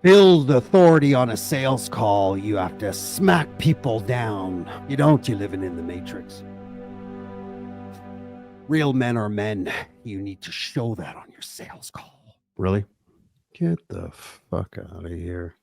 build authority on a sales call, you have to smack people down. You don't, you're living in the Matrix. Real men are men. You need to show that on your sales call. Really? Get the fuck out of here.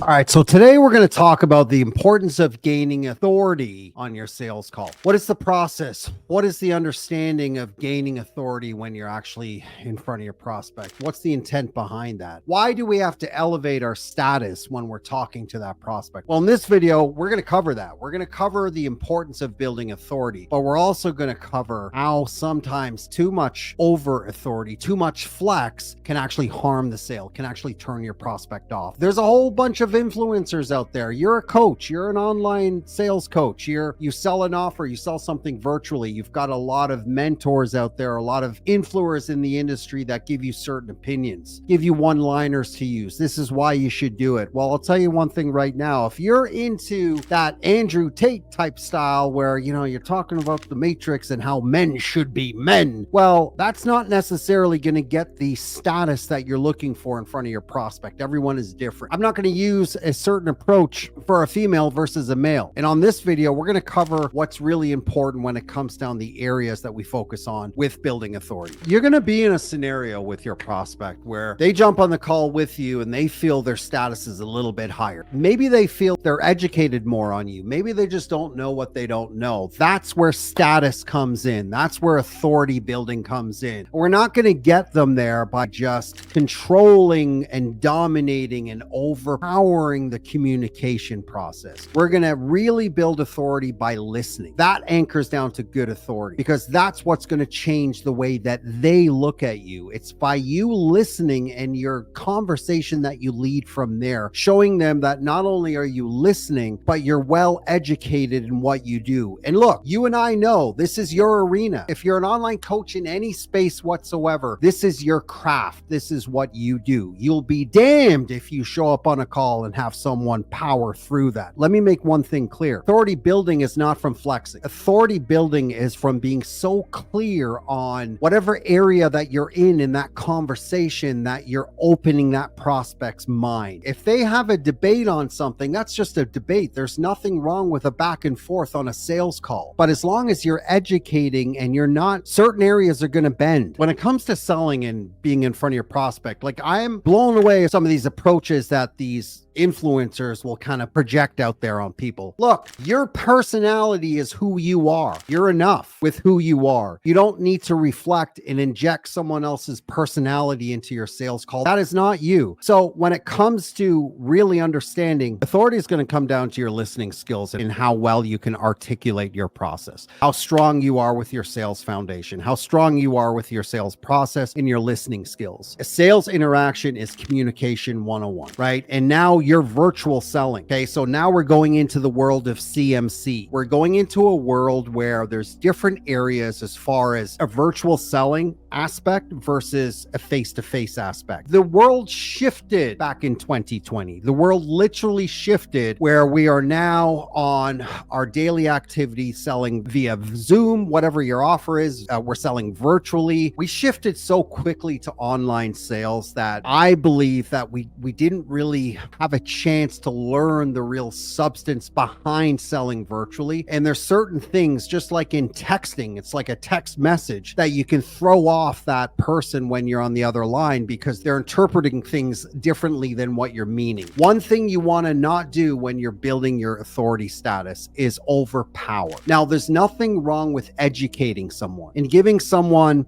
All right, so today we're going to talk about the importance of gaining authority on your sales call. What is the process? What is the understanding of gaining authority when you're actually in front of your prospect? What's the intent behind that? Why do we have to elevate our status when we're talking to that prospect? Well, in this video, we're going to cover that. We're going to cover the importance of building authority, but we're also going to cover how sometimes too much over authority, too much flex can actually harm the sale, can actually turn your prospect off. There's a whole bunch of influencers out there. You're a coach, you're an online sales coach, you sell an offer, you sell something virtually. You've got a lot of mentors out there, a lot of influencers in the industry that give you certain opinions, give you one-liners to use. This is why you should do it. Well, I'll tell you one thing right now. If you're into that Andrew Tate type style where, you're talking about the Matrix and how men should be men, well, that's not necessarily going to get the status that you're looking for in front of your prospect. Everyone is different. I'm not going to use a certain approach for a female versus a male. And on this video, we're going to cover what's really important when it comes down the areas that we focus on with building authority. You're going to be in a scenario with your prospect where they jump on the call with you and they feel their status is a little bit higher. Maybe they feel they're educated more on you. Maybe they just don't know what they don't know. That's where status comes in. That's where authority building comes in. We're not going to get them there by just controlling and dominating and overpowering the communication process. We're going to really build authority by listening. That anchors down to good authority because that's what's going to change the way that they look at you. It's by you listening and your conversation that you lead from there, showing them that not only are you listening, but you're well educated in what you do. And look, you and I know this is your arena. If you're an online coach in any space whatsoever, this is your craft. This is what you do. You'll be damned if you show up on a call and have someone power through that. Let me make one thing clear. Authority building is not from flexing. Authority building is from being so clear on whatever area that you're in that conversation, that you're opening that prospect's mind. If they have a debate on something, that's just a debate. There's nothing wrong with a back and forth on a sales call. But as long as you're educating and you're not, certain areas are going to bend. When it comes to selling and being in front of your prospect, like I am blown away at some of these approaches that these influencers will kind of project out there on people. Look, your personality is who you are. You're enough with who you are. You don't need to reflect and inject someone else's personality into your sales call. That is not you. So when it comes to really understanding, authority is going to come down to your listening skills and how well you can articulate your process, how strong you are with your sales foundation, how strong you are with your sales process and your listening skills. A sales interaction is communication 101, right? And now you're virtual selling. Okay. So now we're going into the world of CMC. We're going into a world where there's different areas as far as a virtual selling aspect versus a face-to-face aspect. The world shifted back in 2020. The world literally shifted where we are now on our daily activity selling via Zoom, whatever your offer is. We're selling virtually. We shifted so quickly to online sales that I believe that we didn't really have a chance to learn the real substance behind selling virtually. And there's certain things, just like in texting, it's like a text message that you can throw off that person when you're on the other line because they're interpreting things differently than what you're meaning. One thing you want to not do when you're building your authority status is overpower. Now, there's nothing wrong with educating someone and giving someone,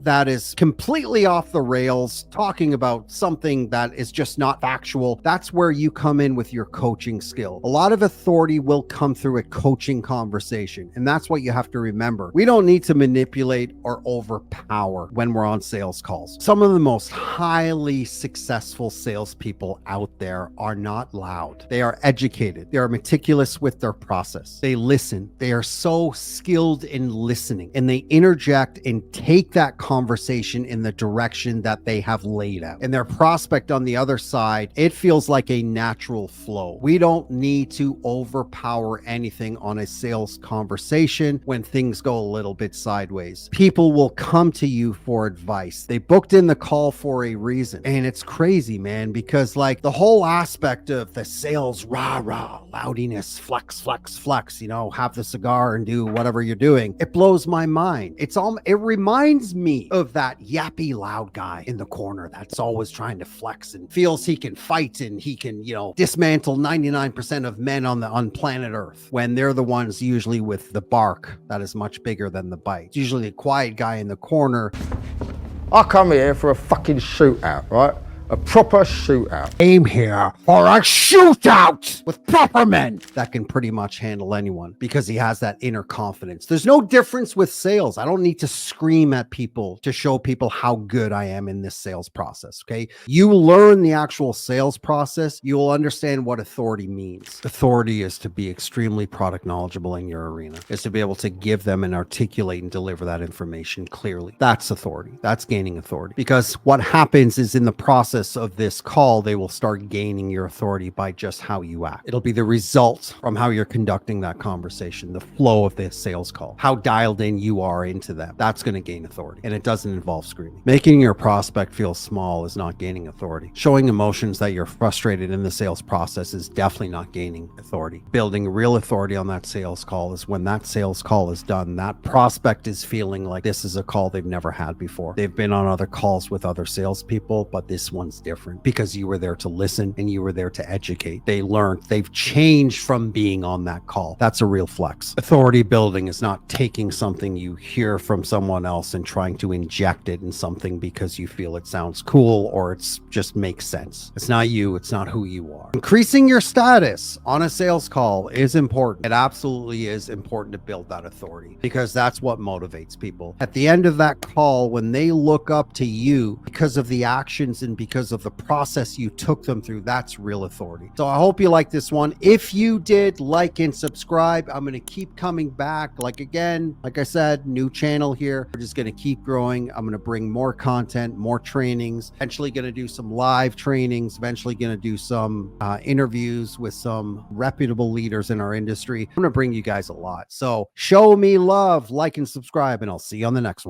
that is completely off the rails, talking about something that is just not factual. That's where you come in with your coaching skill. A lot of authority will come through a coaching conversation. And that's what you have to remember. We don't need to manipulate or overpower when we're on sales calls. Some of the most highly successful salespeople out there are not loud. They are educated. They are meticulous with their process. They listen. They are so skilled in listening and they interject and take that conversation in the direction that they have laid out. And their prospect on the other side, it feels like like a natural flow. We don't need to overpower anything on a sales conversation when things go a little bit sideways. People will come to you for advice. They booked in the call for a reason. And it's crazy, man, because like the whole aspect of the sales rah rah, loudiness, flex, flex, flex, have the cigar and do whatever you're doing. It blows my mind. It reminds me of that yappy loud guy in the corner that's always trying to flex and feels he can fight and he can, dismantle 99% of men on planet Earth, when they're the ones usually with the bark that is much bigger than the bite. It's usually the quiet guy in the corner. I come here for a fucking shootout, right? A proper shootout. Aim here for a shootout with proper men that can pretty much handle anyone because he has that inner confidence. There's no difference with sales. I don't need to scream at people to show people how good I am in this sales process. Okay. You learn the actual sales process, you'll understand what authority means. Authority is to be extremely product knowledgeable in your arena, is to be able to give them and articulate and deliver that information clearly. That's authority. That's gaining authority, because what happens is in the process of this call, they will start gaining your authority by just how you act. It'll be the result from how you're conducting that conversation, the flow of this sales call, how dialed in you are into them. That's going to gain authority, and it doesn't involve screaming. Making your prospect feel small is not gaining authority. Showing emotions that you're frustrated in the sales process is definitely not gaining authority. Building real authority on that sales call is when that sales call is done, that prospect is feeling like this is a call they've never had before. They've been on other calls with other salespeople, but this one's different because you were there to listen and you were there to educate. They learned, they've changed from being on that call. That's a real flex. Authority building is not taking something you hear from someone else and trying to inject it in something because you feel it sounds cool or it's just makes sense. It's not you. It's not who you are. Increasing your status on a sales call is important. It absolutely is important to build that authority because that's what motivates people. At the end of that call, when they look up to you because of the actions and because of the process you took them through, that's real authority. So I hope you like this one. If you did, like and subscribe. I'm going to keep coming back. Like I said, new channel here. We're just going to keep growing. I'm going to bring more content, more trainings, eventually going to do some live trainings, eventually going to do some interviews with some reputable leaders in our industry. I'm going to bring you guys a lot. So show me love, like and subscribe, and I'll see you on the next one.